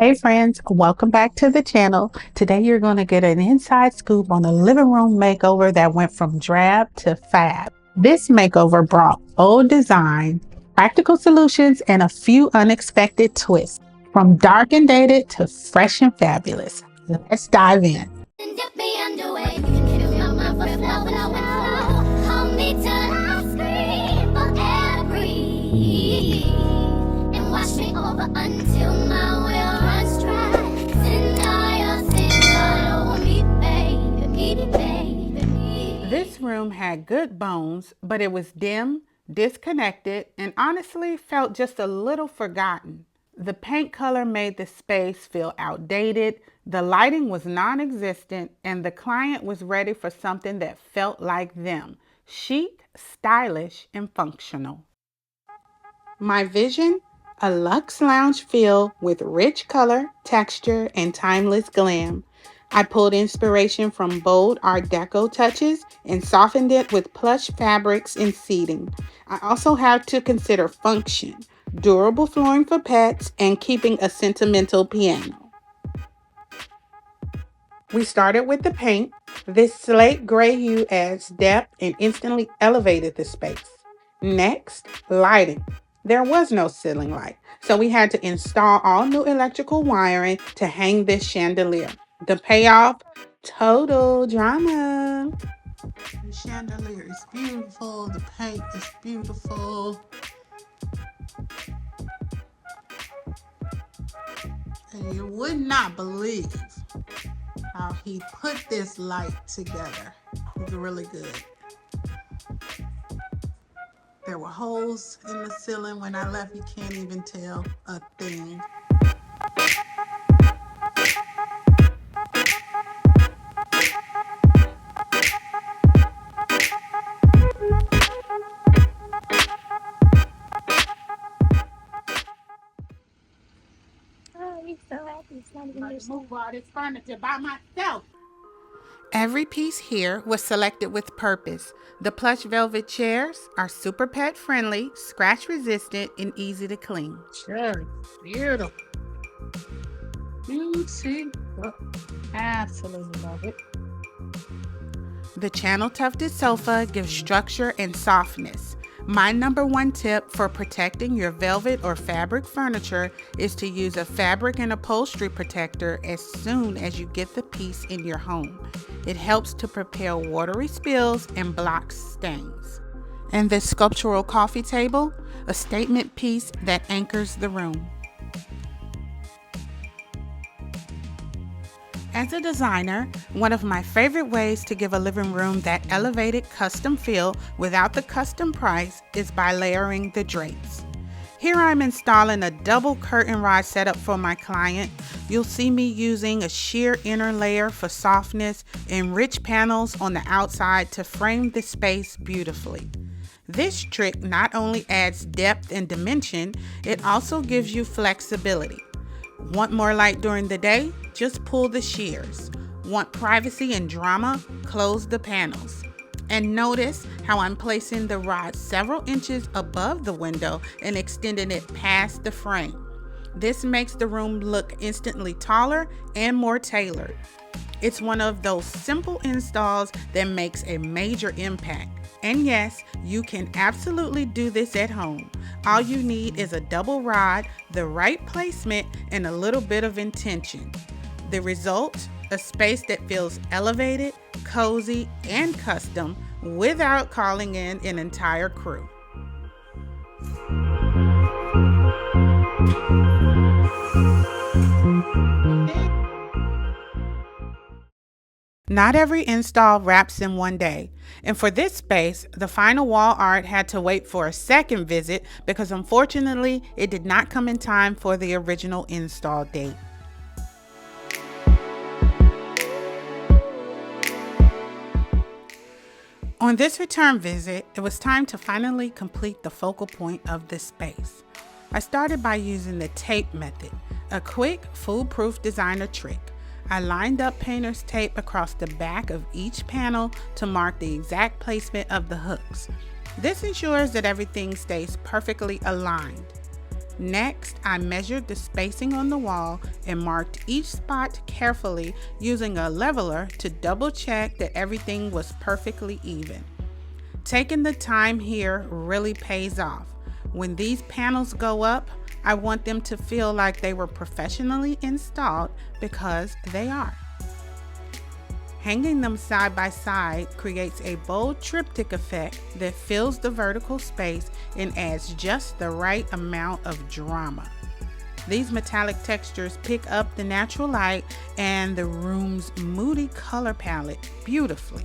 Hey friends, welcome back to the channel. Today you're going to get an inside scoop on a living room makeover that went from drab to fab. This makeover brought old design, practical solutions, and a few unexpected twists. From dark and dated to fresh and fabulous. Let's dive in. Until my will runs dry. Baby. This room had good bones, but it was dim, disconnected, and honestly felt just a little forgotten. The paint color made the space feel outdated, the lighting was non-existent, and the client was ready for something that felt like them: chic, stylish, and functional. My vision? A luxe lounge feel with rich color, texture, and timeless glam. I pulled inspiration from bold Art Deco touches and softened it with plush fabrics and seating. I also had to consider function, durable flooring for pets, and keeping a sentimental piano. We started with the paint. This slate gray hue adds depth and instantly elevated the space. Next, lighting. There was no ceiling light, so we had to install all new electrical wiring to hang this chandelier. The payoff? Total drama. The chandelier is beautiful, the paint is beautiful. And you would not believe how he put this light together. It's really good. There were holes in the ceiling when I left. You can't even tell a thing. Oh, he's so happy. It's not even I your move all this furniture by myself. Every piece here was selected with purpose. The plush velvet chairs are super pet friendly, scratch resistant, and easy to clean. Sure, beautiful. Beautiful. Absolutely love it. The channel tufted sofa gives structure and softness. My number one tip for protecting your velvet or fabric furniture is to use a fabric and upholstery protector as soon as you get the piece in your home. It helps to repel watery spills and blocks stains. And this sculptural coffee table, a statement piece that anchors the room. As a designer, one of my favorite ways to give a living room that elevated custom feel without the custom price is by layering the drapes. Here I'm installing a double curtain rod setup for my client. You'll see me using a sheer inner layer for softness and rich panels on the outside to frame the space beautifully. This trick not only adds depth and dimension, it also gives you flexibility. Want more light during the day? Just pull the shears. Want privacy and drama? Close the panels. And notice how I'm placing the rod several inches above the window and extending it past the frame. This makes the room look instantly taller and more tailored. It's one of those simple installs that makes a major impact. And yes, you can absolutely do this at home. All you need is a double rod, the right placement, and a little bit of intention. The result? A space that feels elevated, cozy, and custom without calling in an entire crew. Not every install wraps in one day, and for this space, the final wall art had to wait for a second visit because unfortunately, it did not come in time for the original install date. On this return visit, it was time to finally complete the focal point of this space. I started by using the tape method, a quick, foolproof designer trick. I lined up painter's tape across the back of each panel to mark the exact placement of the hooks. This ensures that everything stays perfectly aligned. Next, I measured the spacing on the wall and marked each spot carefully using a leveler to double check that everything was perfectly even. Taking the time here really pays off. When these panels go up, I want them to feel like they were professionally installed because they are. Hanging them side by side creates a bold triptych effect that fills the vertical space and adds just the right amount of drama. These metallic textures pick up the natural light and the room's moody color palette beautifully.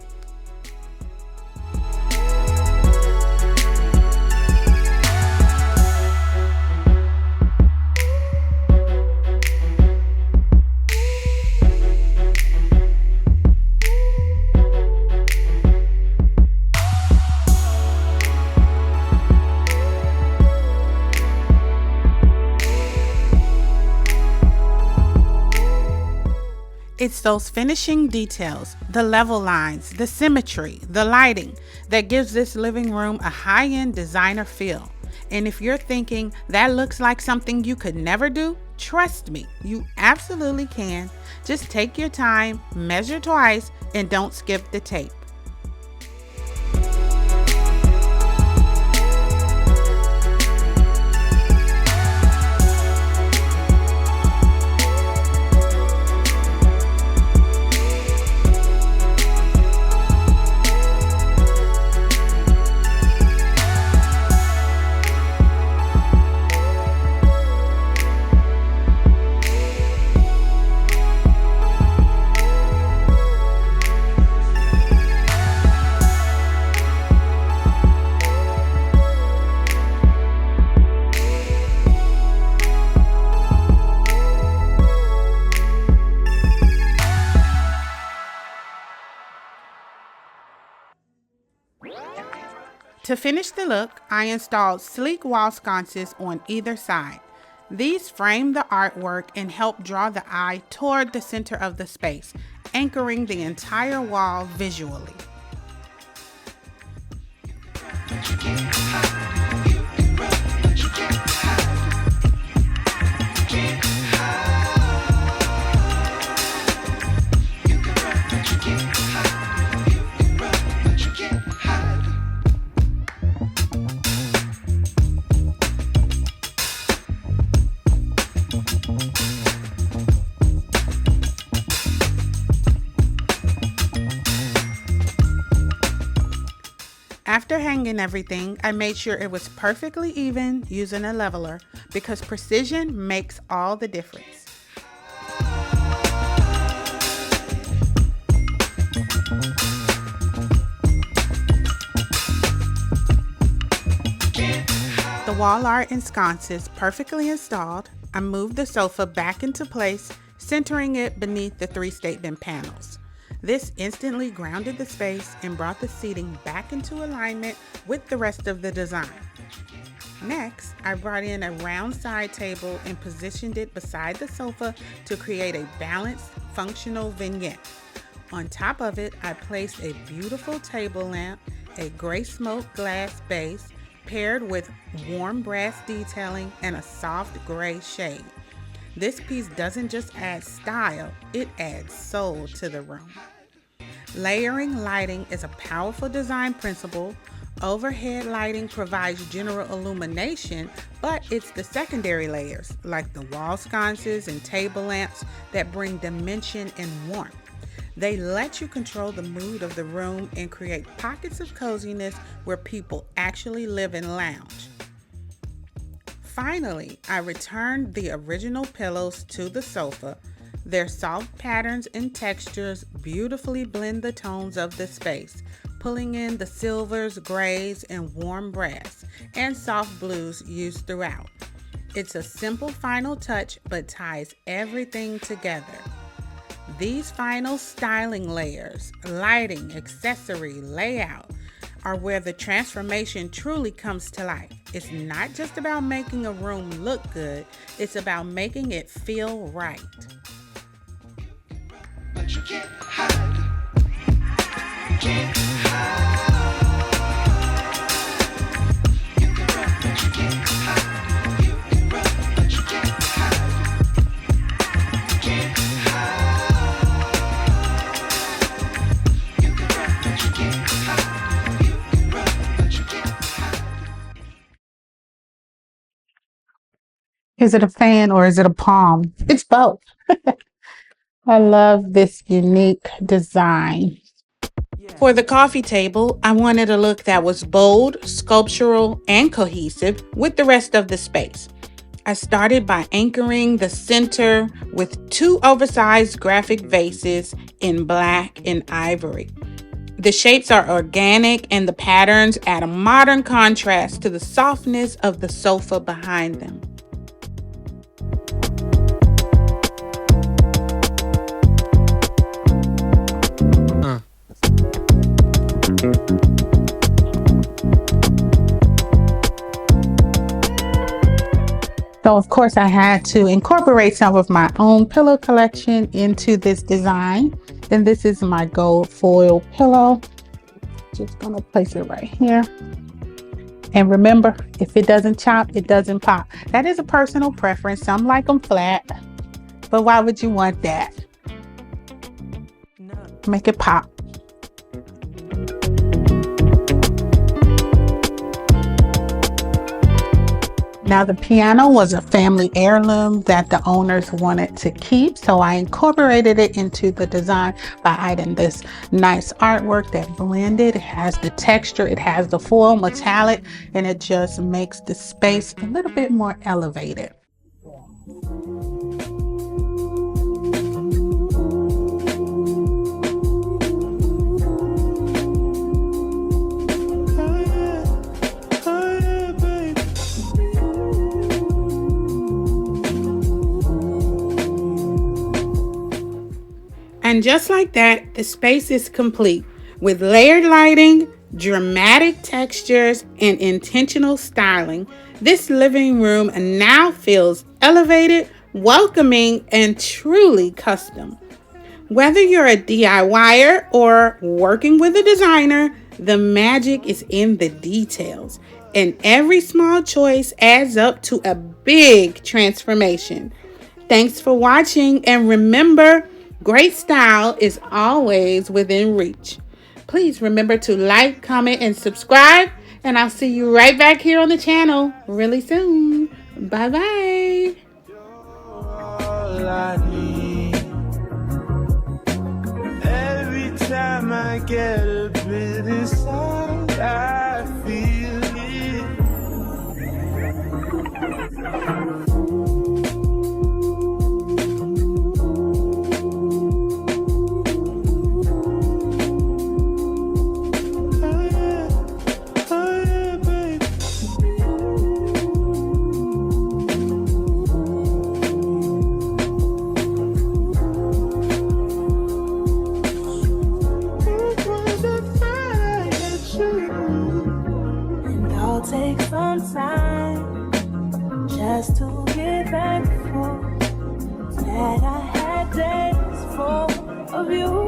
It's those finishing details, the level lines, the symmetry, the lighting that gives this living room a high-end designer feel. And if you're thinking that looks like something you could never do, trust me, you absolutely can. Just take your time, measure twice, and don't skip the tape. To finish the look, I installed sleek wall sconces on either side. These frame the artwork and help draw the eye toward the center of the space, anchoring the entire wall visually. After hanging everything, I made sure it was perfectly even using a leveler because precision makes all the difference. The wall art and sconces perfectly installed, I moved the sofa back into place, centering it beneath the 3 statement panels. This instantly grounded the space and brought the seating back into alignment with the rest of the design. Next, I brought in a round side table and positioned it beside the sofa to create a balanced, functional vignette. On top of it, I placed a beautiful table lamp, a gray smoke glass base, paired with warm brass detailing and a soft gray shade. This piece doesn't just add style, it adds soul to the room. Layering lighting is a powerful design principle. Overhead lighting provides general illumination, but it's the secondary layers, like the wall sconces and table lamps, that bring dimension and warmth. They let you control the mood of the room and create pockets of coziness where people actually live and lounge. Finally, I returned the original pillows to the sofa. Their soft patterns and textures beautifully blend the tones of the space, pulling in the silvers, grays, and warm brass, and soft blues used throughout. It's a simple final touch, but ties everything together. These final styling layers, lighting, accessory, layout, are where the transformation truly comes to life. It's not just about making a room look good, it's about making it feel right. But you can't hide. You can't hide. You can run, but you can't hide. You can run. Is it a fan or is it a palm? It's both. I love this unique design. For the coffee table, I wanted a look that was bold, sculptural, and cohesive with the rest of the space. I started by anchoring the center with two oversized graphic vases in black and ivory. The shapes are organic and the patterns add a modern contrast to the softness of the sofa behind them. So of course I had to incorporate some of my own pillow collection into this design. And this is my gold foil pillow. Just gonna place it right here. And remember, if it doesn't chop, it doesn't pop. That is a personal preference. Some like them flat, but why would you want that? Make it pop. Now the piano was a family heirloom that the owners wanted to keep, so I incorporated it into the design by adding this nice artwork that blended. It has the texture, it has the foil metallic, and it just makes the space a little bit more elevated. And just like that, the space is complete with layered lighting, dramatic textures, and intentional styling. This living room now feels elevated, welcoming, and truly custom. Whether you're a DIYer or working with a designer, the magic is in the details, and every small choice adds up to a big transformation. Thanks for watching, and remember, great style is always within reach. Please remember to like, comment, and subscribe, and I'll see you right back here on the channel really soon. Bye-bye. Every time I get a bit inside, I feel it. Take some time just to get back for that I had days full of you.